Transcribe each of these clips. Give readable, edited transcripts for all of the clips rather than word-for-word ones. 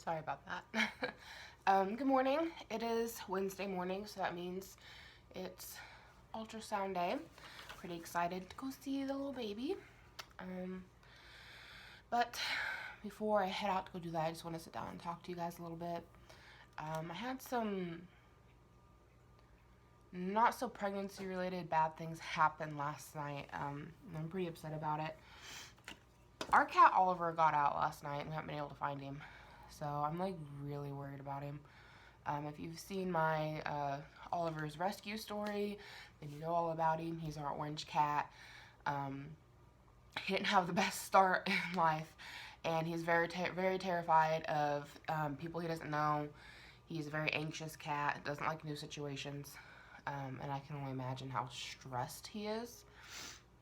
Sorry about that. Good morning. It is Wednesday morning, so that means it's ultrasound day. Pretty excited to go see the little baby. But before I head out to go do that, I just want to sit down and talk to you guys a little bit. I had some not so pregnancy related bad things happen last night. And I'm pretty upset about it. Our cat Oliver got out last night and we haven't been able to find him. So I'm like really worried about him. If you've seen my Oliver's rescue story, then you know all about him. He's our orange cat. He didn't have the best start in life, and he's very terrified of people he doesn't know. He's a very anxious cat, doesn't like new situations, and I can only imagine how stressed he is.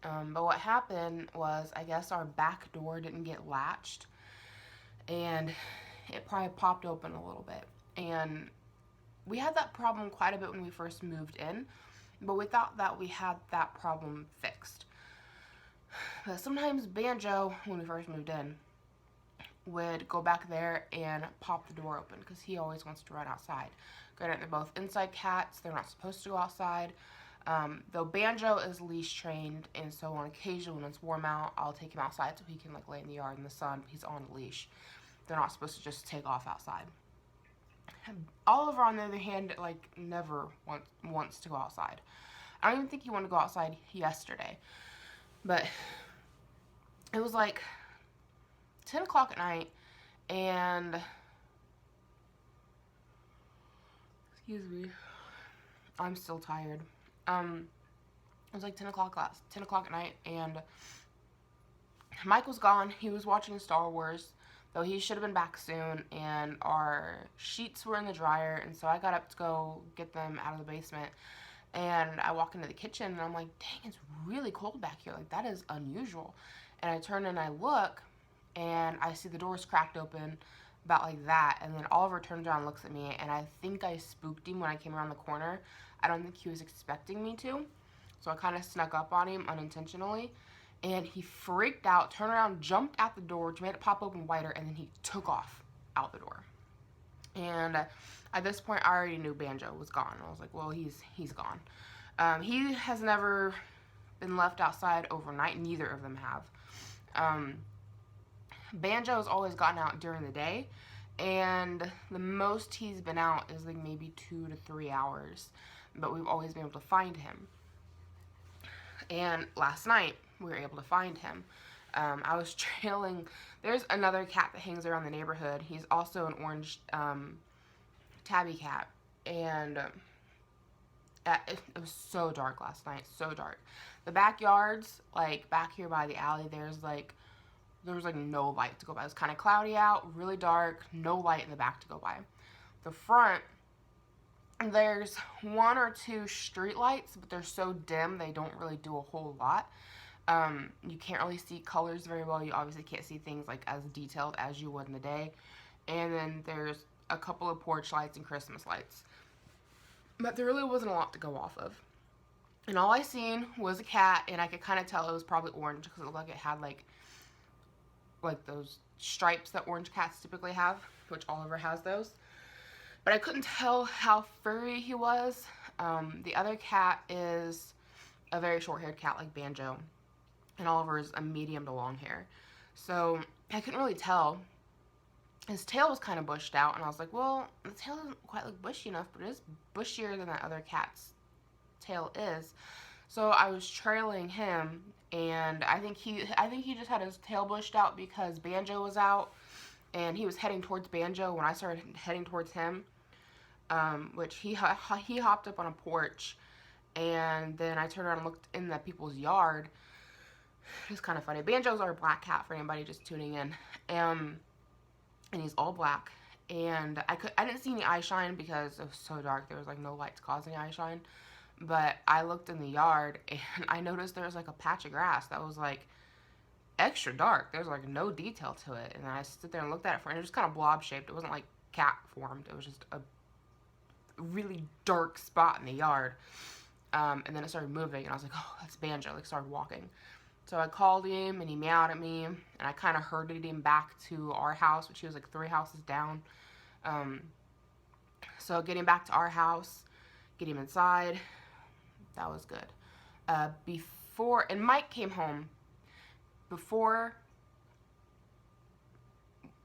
But what happened was, I guess our back door didn't get latched, and it probably popped open a little bit. And we had that problem quite a bit when we first moved in, but we thought that we had that problem fixed. But sometimes Banjo, when we first moved in, would go back there and pop the door open because he always wants to run outside. Granted, they're both inside cats. They're not supposed to go outside. Though Banjo is leash trained, and so on occasion when it's warm out, I'll take him outside so he can like lay in the yard in the sun. He's on a leash. They're not supposed to just take off outside. Oliver, on the other hand, like never wants to go outside. I don't even think he wanted to go outside yesterday. But it was like 10 o'clock at night, and excuse me, I'm still tired. It was like 10 o'clock at night, and Mike was gone. He was watching Star Wars, though he should have been back soon, and our sheets were in the dryer, and so I got up to go get them out of the basement, and I walk into the kitchen, and I'm like, dang, it's really cold back here. Like, that is unusual. And I turn and I look, and I see the doors cracked open about like that, and then Oliver turns around and looks at me, and I think I spooked him when I came around the corner. I don't think he was expecting me to, so I kind of snuck up on him unintentionally, and he freaked out, turned around, jumped at the door, which made it pop open wider, and then he took off out the door. And at this point, I already knew Banjo was gone. I was like, well, he's gone. He has never been left outside overnight. Neither of them have. Banjo has always gotten out during the day, and the most he's been out is like maybe 2 to 3 hours, but we've always been able to find him. And last night, we were able to find him. I was trailing, there's another cat that hangs around the neighborhood. He's also an orange tabby cat, and it was so dark last night, so dark. The backyards, like back here by the alley, there was like no light to go by. It was kind of cloudy out, really dark, no light in the back to go by. The front, there's 1 or 2 street lights, but they're so dim they don't really do a whole lot. You can't really see colors very well. You obviously can't see things like as detailed as you would in the day. And then there's a couple of porch lights and Christmas lights. But there really wasn't a lot to go off of. And all I seen was a cat, and I could kind of tell it was probably orange because it looked like it had like those stripes that orange cats typically have, which Oliver has those. But I couldn't tell how furry he was. The other cat is a very short-haired cat like Banjo, and Oliver is a medium to long hair. So I couldn't really tell. His tail was kind of bushed out, and I was like, well, the tail doesn't quite look bushy enough, but it is bushier than that other cat's tail is. So I was trailing him, and I think he just had his tail bushed out because Banjo was out, and he was heading towards Banjo when I started heading towards him, which he hopped up on a porch, and then I turned around and looked in the people's yard. It's kind of funny. Banjo's our black cat for anybody just tuning in, and he's all black, and I didn't see any eye shine because it was so dark. There was like no lights causing eye shine. But I looked in the yard, and I noticed there was like a patch of grass that was like extra dark. There's like no detail to it. And I stood there and looked at it and it was just kind of blob shaped. It wasn't like cat formed. It was just a really dark spot in the yard. And then it started moving, and I was like, oh, that's Banjo. Like, started walking. So I called him, and he meowed at me, and I kind of herded him back to our house, which he was like 3 houses down. Um, so getting back to our house, get him inside, that was good. And Mike came home before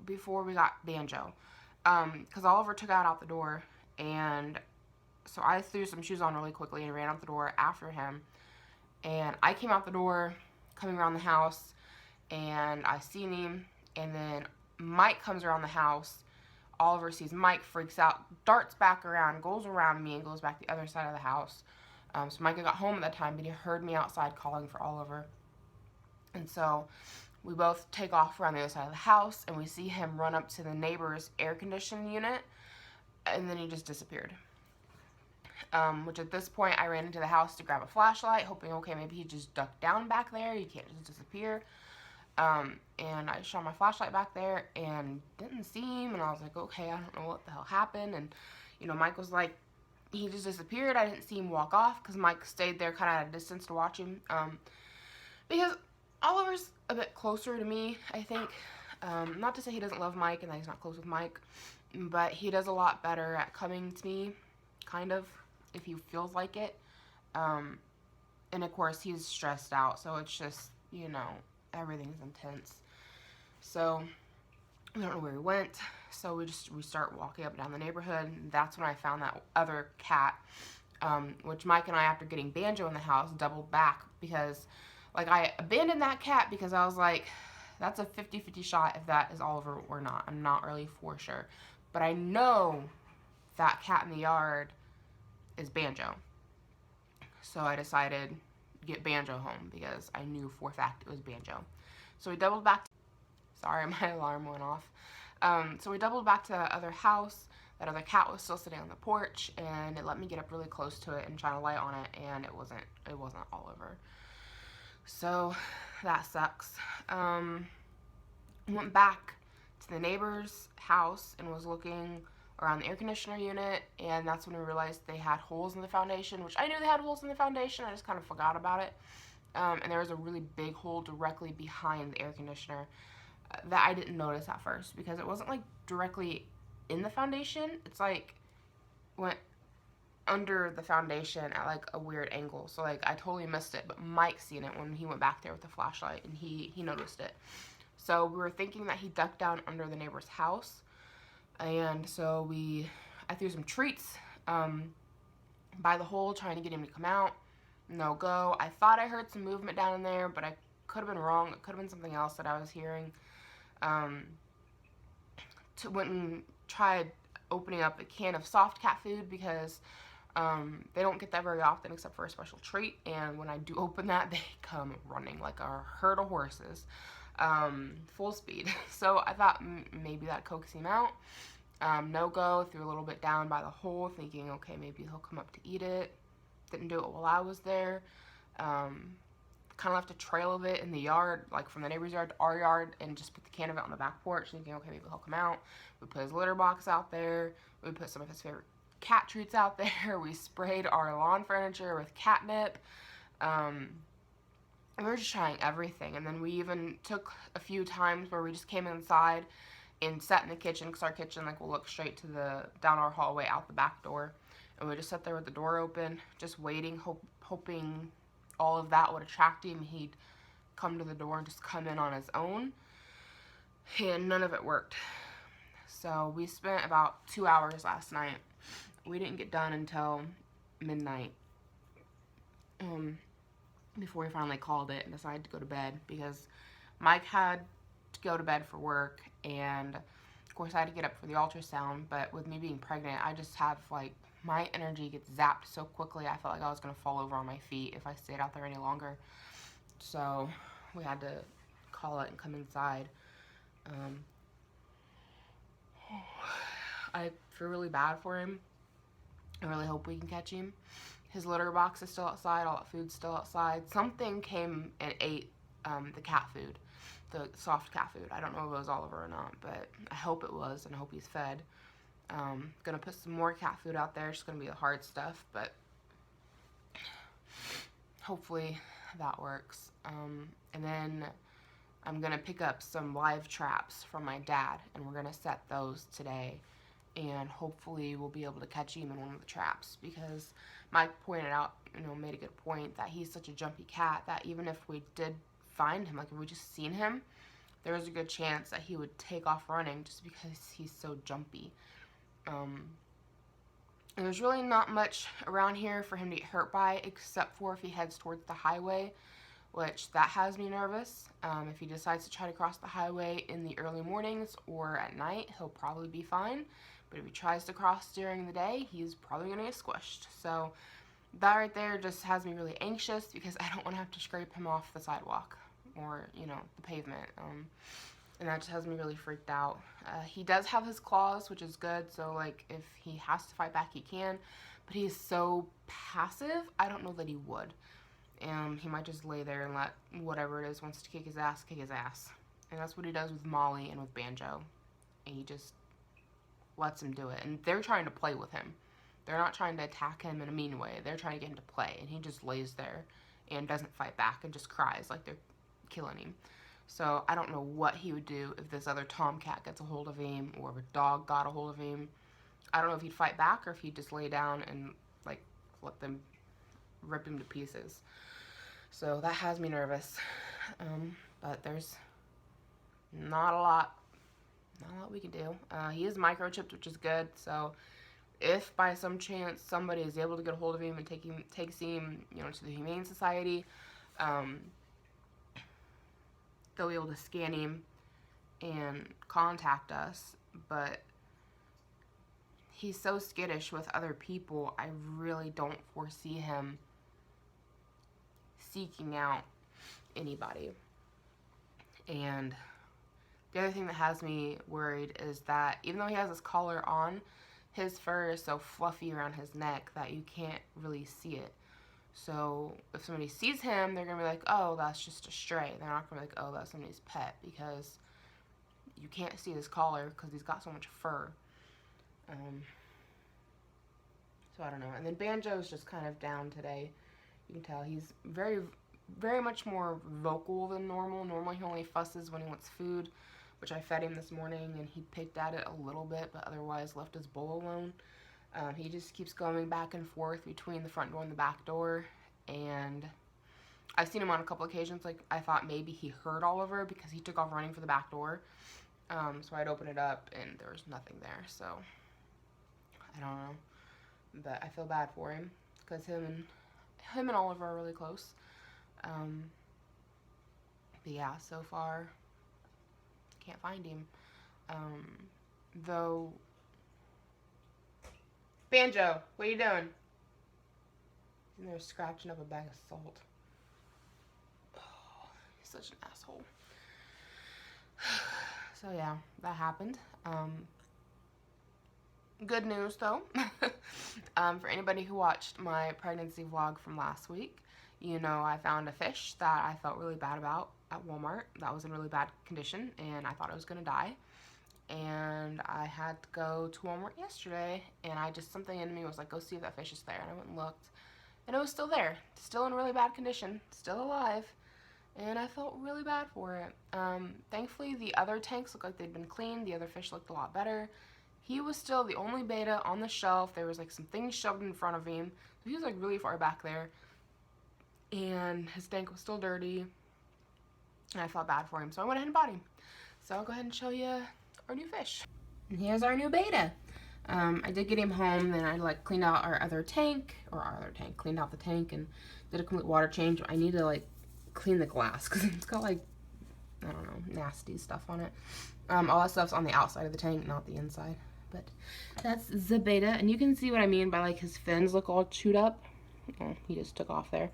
we got Banjo, because Oliver took out the door, and so I threw some shoes on really quickly and ran out the door after him. And I came out the door, coming around the house, and I seen him, and then Mike comes around the house. Oliver sees Mike, freaks out, darts back around, goes around me, and goes back the other side of the house. So Micah got home at that time, but he heard me outside calling for Oliver. And so we both take off around the other side of the house, and we see him run up to the neighbor's air conditioning unit, and then he just disappeared. Which at this point, I ran into the house to grab a flashlight, hoping, okay, maybe he just ducked down back there. He can't just disappear. And I shone my flashlight back there and didn't see him. And I was like, okay, I don't know what the hell happened. And, Mike was like, he just disappeared. I didn't see him walk off because Mike stayed there kind of at a distance to watch him. Because Oliver's a bit closer to me, I think. Not to say he doesn't love Mike and that he's not close with Mike, but he does a lot better at coming to me, kind of, if he feels like it. And of course, he's stressed out, so it's just, everything's intense. So we don't know where he went, so we start walking up and down the neighborhood, and that's when I found that other cat, which Mike and I, after getting Banjo in the house, doubled back, because I abandoned that cat because I was like, that's a 50-50 shot if that is Oliver or not. I'm not really for sure, but I know that cat in the yard is Banjo. So I decided to get Banjo home because I knew for a fact it was Banjo. So we doubled back. Sorry, my alarm went off. So we doubled back to the other house. That other cat was still sitting on the porch, and it let me get up really close to it and shine a light on it, and it wasn't Oliver. So that sucks. Went back to the neighbor's house and was looking around the air conditioner unit, and that's when we realized they had holes in the foundation, which I knew they had holes in the foundation, I just kind of forgot about it. And there was a really big hole directly behind the air conditioner that I didn't notice at first because it wasn't directly in the foundation. It's went under the foundation at a weird angle, so I totally missed it, but Mike seen it when he went back there with the flashlight, and he noticed it. So we were thinking that he ducked down under the neighbor's house, and so I threw some treats by the hole trying to get him to come out. No go. I thought I heard some movement down in there, but I could have been wrong. It could have been something else that I was hearing. Went and tried opening up a can of soft cat food because they don't get that very often except for a special treat, and when I do open that, they come running like a herd of horses, full speed. So I thought maybe that coax him out. No go. Threw a little bit down by the hole, thinking, okay, maybe he'll come up to eat it. Didn't do it while I was there. Kind of left a trail of it in the yard, from the neighbor's yard to our yard, and just put the can of it on the back porch, thinking, okay, maybe he'll come out. We put his litter box out there. We put some of his favorite cat treats out there. We sprayed our lawn furniture with catnip. And we were just trying everything. And then we even took a few times where we just came inside and sat in the kitchen, because our kitchen will look straight to down our hallway out the back door. And we just sat there with the door open, just waiting, hoping all of that would attract him. He'd come to the door and just come in on his own. And none of it worked. So we spent about 2 hours last night. We didn't get done until midnight. Before we finally called it and decided to go to bed, because Mike had to go to bed for work, and of course I had to get up for the ultrasound. But with me being pregnant, I just have my energy gets zapped so quickly. I felt like I was going to fall over on my feet if I stayed out there any longer. So we had to call it and come inside. I feel really bad for him. I really hope we can catch him. His litter box is still outside. All that food's still outside. Something came and ate the cat food, the soft cat food. I don't know if it was Oliver or not, but I hope it was, and I hope he's fed. Gonna put some more cat food out there. It's gonna be the hard stuff, but hopefully that works. And then I'm going to pick up some live traps from my dad, and we're going to set those today. And hopefully we'll be able to catch him in one of the traps, because Mike pointed out, made a good point, that he's such a jumpy cat that even if we did find him, like if we just seen him, there was a good chance that he would take off running just because he's so jumpy. There's really not much around here for him to get hurt by, except for if he heads towards the highway, which that has me nervous. If he decides to try to cross the highway in the early mornings or at night, he'll probably be fine. But if he tries to cross during the day, he's probably going to get squished. So that right there just has me really anxious, because I don't want to have to scrape him off the sidewalk or, the pavement. And that just has me really freaked out. He does have his claws, which is good, so like if he has to fight back, he can. But he's so passive, I don't know that he would. He might just lay there and let whatever it is wants to kick his ass. And that's what he does with Molly and with Banjo. And he just lets him do it. And they're trying to play with him. They're not trying to attack him in a mean way. They're trying to get him to play. And he just lays there and doesn't fight back and just cries like they're killing him. So I don't know what he would do if this other tomcat gets a hold of him, or if a dog got a hold of him. I don't know if he'd fight back or if he'd just lay down and like let them rip him to pieces. So that has me nervous. But there's not a lot we can do. He is microchipped, which is good. So if by some chance somebody is able to get a hold of him and takes him, to the Humane Society, they'll be able to scan him and contact us. But he's so skittish with other people, I really don't foresee him seeking out anybody. And the other thing that has me worried is that even though he has his collar on, his fur is so fluffy around his neck that you can't really see it. So if somebody sees him, they're going to be like, oh, that's just a stray. They're not going to be like, oh, that's somebody's pet, because you can't see his collar because he's got so much fur. So I don't know. And then Banjo's just kind of down today. You can tell he's very, very much more vocal than normal. Normally he only fusses when he wants food, which I fed him this morning, and he picked at it a little bit, but otherwise left his bowl alone. He just keeps going back and forth between the front door and the back door, and I've seen him on a couple occasions, like I thought maybe he heard Oliver because he took off running for the back door. So I'd open it up and there was nothing there, so I don't know. But I feel bad for him because him and Oliver are really close. But yeah, so far can't find him. Though, Banjo, what are you doing? He's in there scratching up a bag of salt. Oh, he's such an asshole. So yeah, that happened. Good news though. For anybody who watched my pregnancy vlog from last week, I found a fish that I felt really bad about at Walmart. That was in really bad condition, and I thought it was gonna die. And I had to go to Walmart yesterday, and something in me was like, go see if that fish is there. And I went and looked, and it was still there, still in really bad condition, still alive, and I felt really bad for it. Thankfully, the other tanks looked like they'd been cleaned. The other fish looked a lot better. He was still the only beta on the shelf. There was like some things shoved in front of him, so he was like really far back there, and his tank was still dirty, and I felt bad for him, so I went ahead and bought him. So I'll go ahead and show you our new fish. And here's our new beta. I did get him home, then I cleaned out cleaned out the tank and did a complete water change. I need to clean the glass because it's got I don't know, nasty stuff on it. All that stuff's on the outside of the tank, not the inside. But that's the beta, and you can see what I mean by his fins look all chewed up. Oh, he just took off there.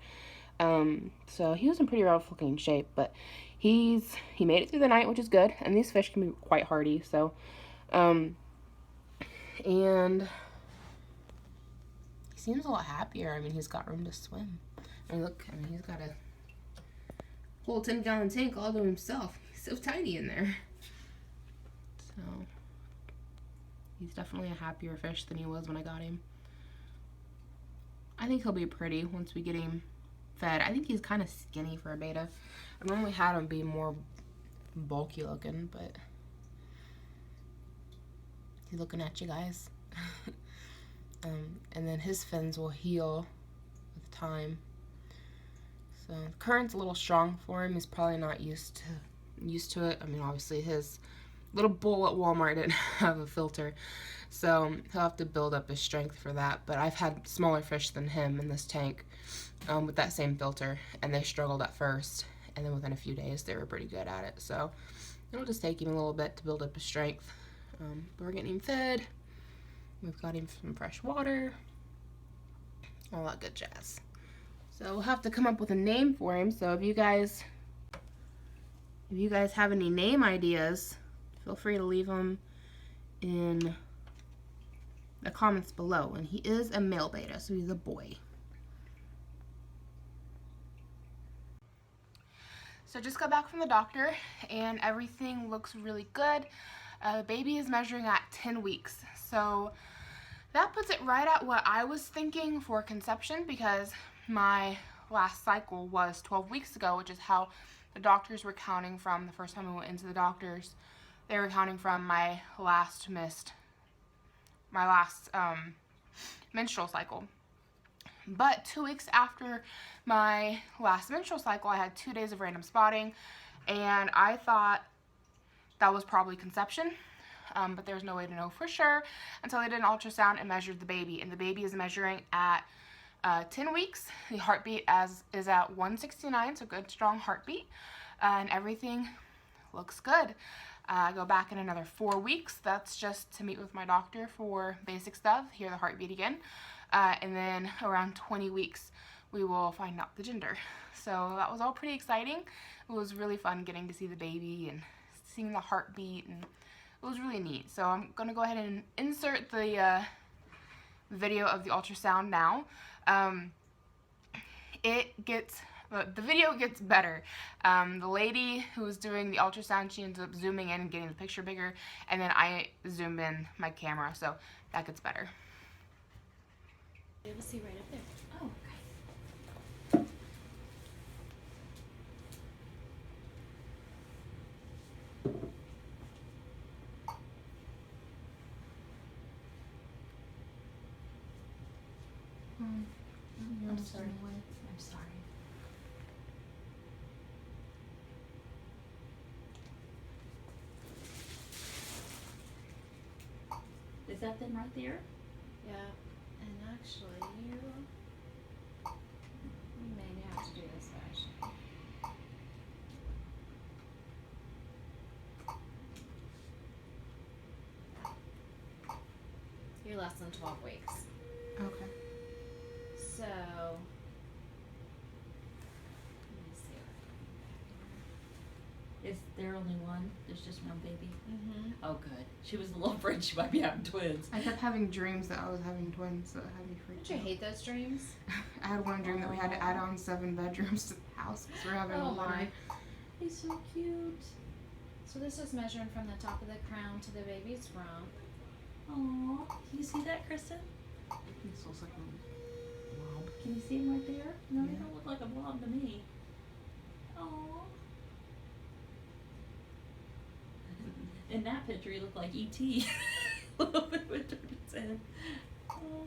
So he was in pretty rough looking shape, but he made it through the night, which is good, and these fish can be quite hardy, so, and he seems a lot happier. I mean, he's got room to swim. And look, he's got a whole 10-gallon tank all to himself. He's so tiny in there. So, he's definitely a happier fish than he was when I got him. I think he'll be pretty once we get him fed. I think he's kind of skinny for a beta. I've normally had him be more bulky looking, but he's looking at you guys. And then his fins will heal with time. So the current's a little strong for him. He's probably not used to it. I mean, obviously his little bowl at Walmart didn't have a filter, so he'll have to build up his strength for that. But I've had smaller fish than him in this tank with that same filter, and they struggled at first, and then within a few days they were pretty good at it. So it'll just take him a little bit to build up his strength. But we're getting him fed. We've got him some fresh water, all that good jazz. So we'll have to come up with a name for him. So if you guys have any name ideas, feel free to leave them in the comments below. And he is a male beta, so he's a boy. So just got back from the doctor, and everything looks really good. The baby is measuring at 10 weeks. So that puts it right at what I was thinking for conception, because my last cycle was 12 weeks ago, which is how the doctors were counting from the first time I went into the doctors. They were counting from my last menstrual cycle. But 2 weeks after my last menstrual cycle, I had 2 days of random spotting, and I thought that was probably conception. But there's no way to know for sure until I did an ultrasound and measured the baby. And the baby is measuring at 10 weeks. The heartbeat is at 169, so good, strong heartbeat. And everything looks good. I go back in another 4 weeks. That's just to meet with my doctor for basic stuff, hear the heartbeat again. And then around 20 weeks, we will find out the gender. So that was all pretty exciting. It was really fun getting to see the baby and seeing the heartbeat, and it was really neat. So I'm going to go ahead and insert the video of the ultrasound now. The video gets better. The lady who was doing the ultrasound, she ends up zooming in and getting the picture bigger, and then I zoom in my camera, so that gets better. You have a seat right up there. Oh, okay. I'm sorry. I'm sorry. Is that them right there? Yeah. And actually, you may have to do this fashion. You're less than 12 weeks. Okay. So, let me see. Is there only one? There's just one baby? Mm-hmm. Oh, good. She was a little afraid she might be having twins. I kept having dreams that I was having twins, so it had me freaked Don't out. you hate those dreams? I had one dream that we had to add on 7 bedrooms to the house because we're having a litter. He's so cute. So this is measuring from the top of the crown to the baby's rump. Aww. Can you see that, Kristen? This looks like a blob. Can you see him right there? No, Yeah. they don't look like a blob to me. Aww. In that picture, he looked like E.T. A little bit with his head. Aw.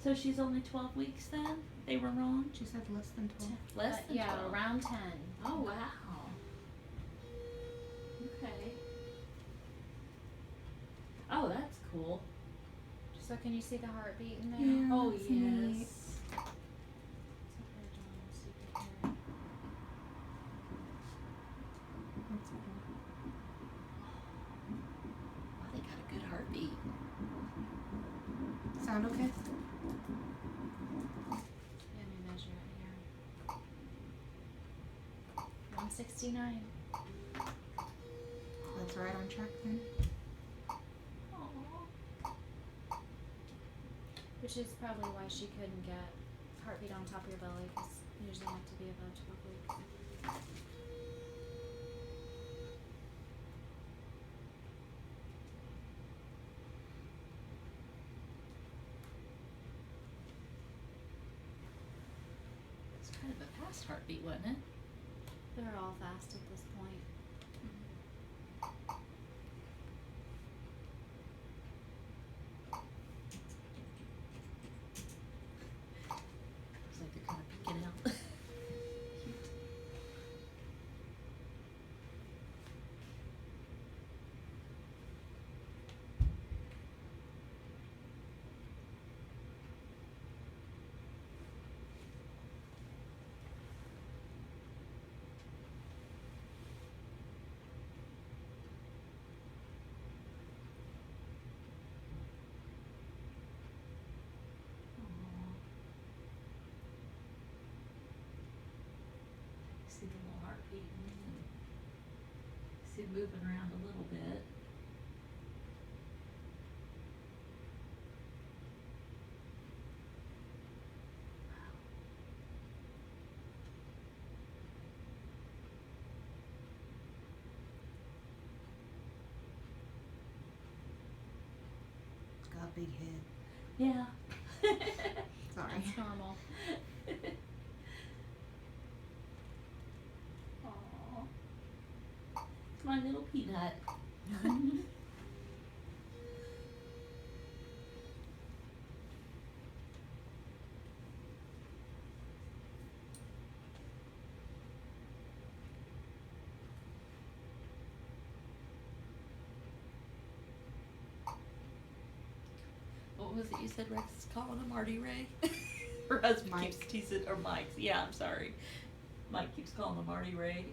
So she's only 12 weeks then? They were wrong? She said less than 12. Less than 12? Yeah, around 10. Oh, wow. Okay. Oh, that's cool. So can you see the heartbeat in there? Yeah. Oh, that's neat. yes. That's cool. Wow, they got a good heartbeat. Sound okay? Let me measure it here. 169. That's right on track then. Which is probably why she couldn't get heartbeat on top of your belly, because you usually have to be above 12 weeks. fast heartbeat, wasn't it? They're all fast at this point. Looks like they're kind of peeking out. See the little heart beating and see it moving around a little bit. It's got a big head. Yeah. Sorry. That's normal. Aw. It's my little peanut. What was it you said Rex is calling him, Marty Ray? Her husband Mike. keeps teasing, or Mike. Yeah, I'm sorry. Mike keeps calling him Marty Ray.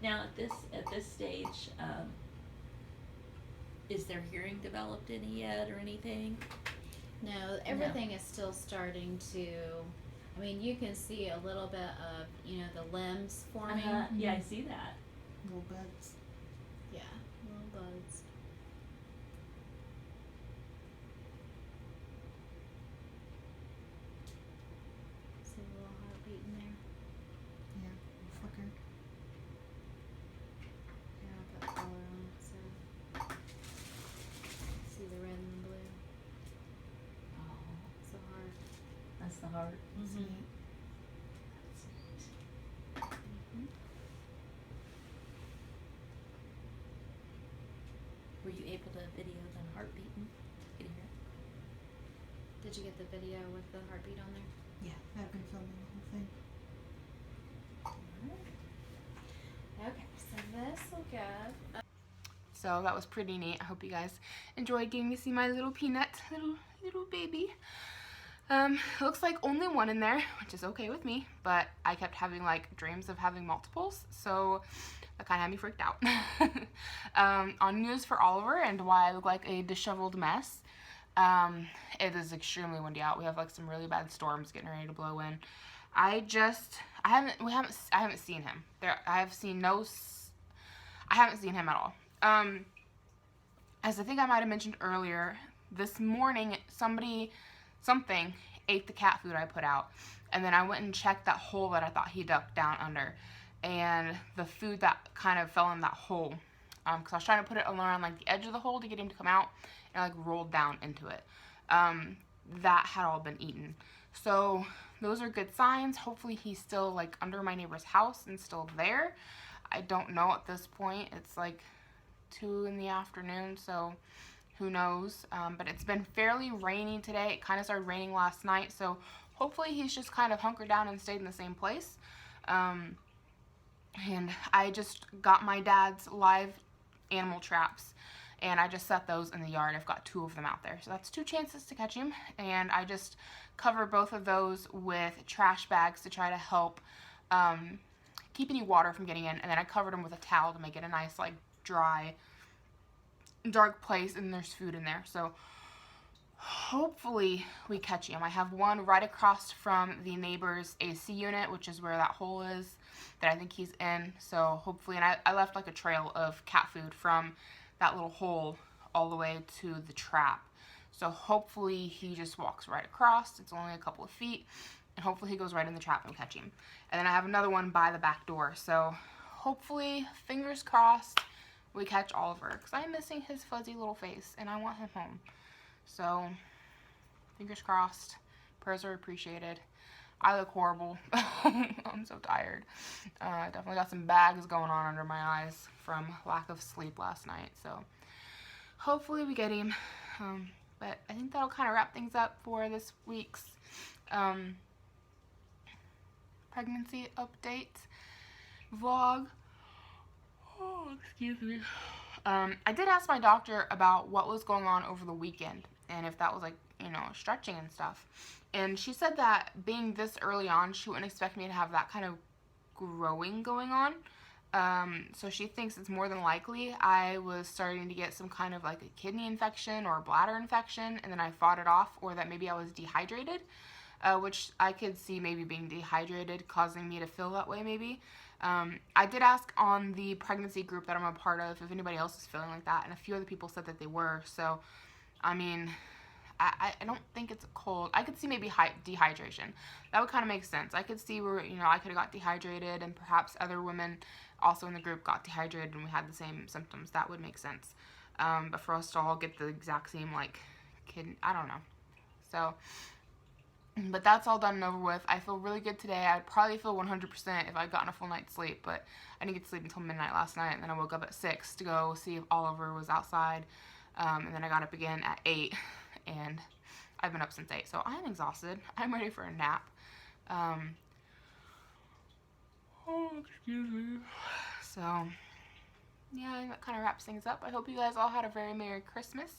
Now at this stage, is their hearing developed any yet or anything? No, everything is still starting to. I mean, you can see a little bit of, the limbs forming. Yeah, I see that. Little buds. Yeah, little buds. See a little heartbeat in there. Yeah. Fucker. Yeah, I'll put color on it so see the red and the blue. Oh, It's the heart. that's the heart. That's Mhm. neat. That's neat. Mm-hmm. Were you able to video them heart beating? Can you hear it? Did you get the video with the heartbeat on there? Yeah, I've been filming the whole thing. Okay, so this will go. So that was pretty neat. I hope you guys enjoyed getting to see my little peanut, little baby. It looks like only one in there, which is okay with me, but I kept having like dreams of having multiples, so that kind of had me freaked out. On news for Oliver and why I look like a disheveled mess. It is extremely windy out. We have like some really bad storms getting ready to blow in. I haven't seen him. I haven't seen him at all. As I think I might have mentioned earlier, this morning something ate the cat food I put out, and then I went and checked that hole that I thought he ducked down under, and the food that kind of fell in that hole, because I was trying to put it around like the edge of the hole to get him to come out, and like rolled down into it. That had all been eaten. So those are good signs. Hopefully he's still like under my neighbor's house and still there. I don't know at this point. It's like 2 in the afternoon, so who knows. But it's been fairly rainy today. It kind of started raining last night, so hopefully he's just kind of hunkered down and stayed in the same place. And I just got my dad's live animal traps, and I just set those in the yard. I've got 2 of them out there, so that's 2 chances to catch him. And I just cover both of those with trash bags to try to help keep any water from getting in, and then I covered them with a towel to make it a nice like dry, dark place, and there's food in there. So hopefully we catch him. I have one right across from the neighbor's AC unit, which is where that hole is that I think he's in. So hopefully, and I left like a trail of cat food from that little hole all the way to the trap. So hopefully he just walks right across. It's only a couple of feet, and hopefully he goes right in the trap and we'll catch him. And then I have another one by the back door. So hopefully, fingers crossed, we catch Oliver, because I'm missing his fuzzy little face, and I want him home. So, fingers crossed. Prayers are appreciated. I look horrible. I'm so tired. Definitely got some bags going on under my eyes from lack of sleep last night. So hopefully we get him. But I think that'll kind of wrap things up for this week's pregnancy update vlog. Oh, excuse me. I did ask my doctor about what was going on over the weekend and if that was like, you know, stretching and stuff. And she said that being this early on, she wouldn't expect me to have that kind of growing going on. So she thinks it's more than likely I was starting to get some kind of like a kidney infection or a bladder infection, and then I fought it off, or that maybe I was dehydrated, which I could see maybe being dehydrated causing me to feel that way maybe. I did ask on the pregnancy group that I'm a part of if anybody else is feeling like that, and a few other people said that they were. So, I mean, I don't think it's a cold. I could see maybe dehydration. That would kind of make sense. I could see where, you know, I could have got dehydrated and perhaps other women also in the group got dehydrated and we had the same symptoms. That would make sense. But for us to all get the exact same, like, I don't know. So, but that's all done and over with. I feel really good today. I'd probably feel 100% if I'd gotten a full night's sleep, but I didn't get to sleep until midnight last night, and then I woke up at 6 to go see if Oliver was outside, and then I got up again at 8, and I've been up since 8, so I'm exhausted. I'm ready for a nap. Oh, excuse me. So, yeah, I think that kind of wraps things up. I hope you guys all had a very Merry Christmas.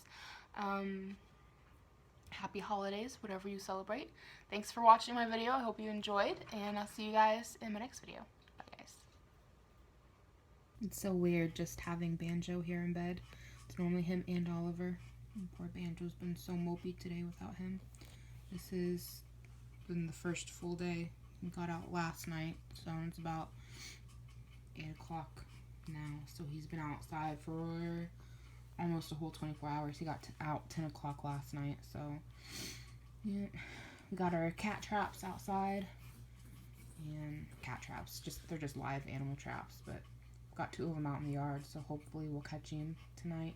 Happy holidays, whatever you celebrate. Thanks for watching my video. I hope you enjoyed, and I'll see you guys in my next video. Bye, guys. It's so weird just having Banjo here in bed. It's normally him and Oliver. And poor Banjo's been so mopey today without him. This has been the first full day. He got out last night, so it's about 8 o'clock now. So he's been outside for almost a whole 24 hours. He got out 10 o'clock last night, so yeah. We got our cat traps outside, and cat traps, they're just live animal traps, but we've got 2 of them out in the yard, so hopefully we'll catch him tonight,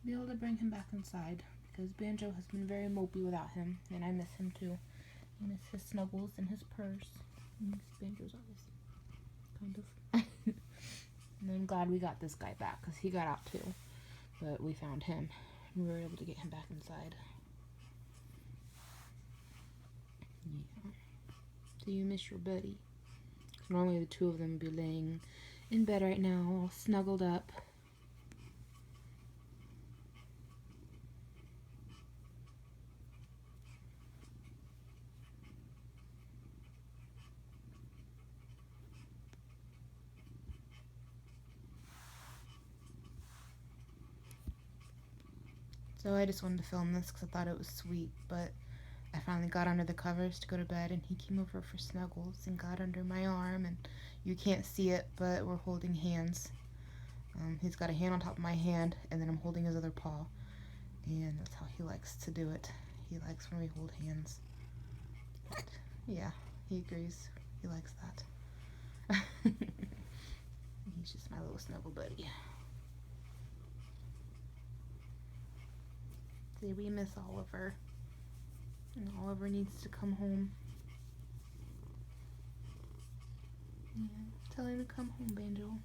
be able to bring him back inside, because Banjo has been very mopey without him, and I miss him too. I miss his snuggles and his purrs. Banjo's eyes, kind of. And I'm glad we got this guy back, because he got out too. But we found him, and we were able to get him back inside. Yeah. So you miss your buddy. Because normally the 2 of them would be laying in bed right now, all snuggled up. So I just wanted to film this because I thought it was sweet, but I finally got under the covers to go to bed, and he came over for snuggles and got under my arm, and you can't see it, but we're holding hands. He's got a hand on top of my hand, and then I'm holding his other paw, and that's how he likes to do it. He likes when we hold hands. But, yeah, he agrees. He likes that. He's just my little snuggle buddy. See, we miss Oliver. And Oliver needs to come home. Yeah, tell him to come home, Banjo.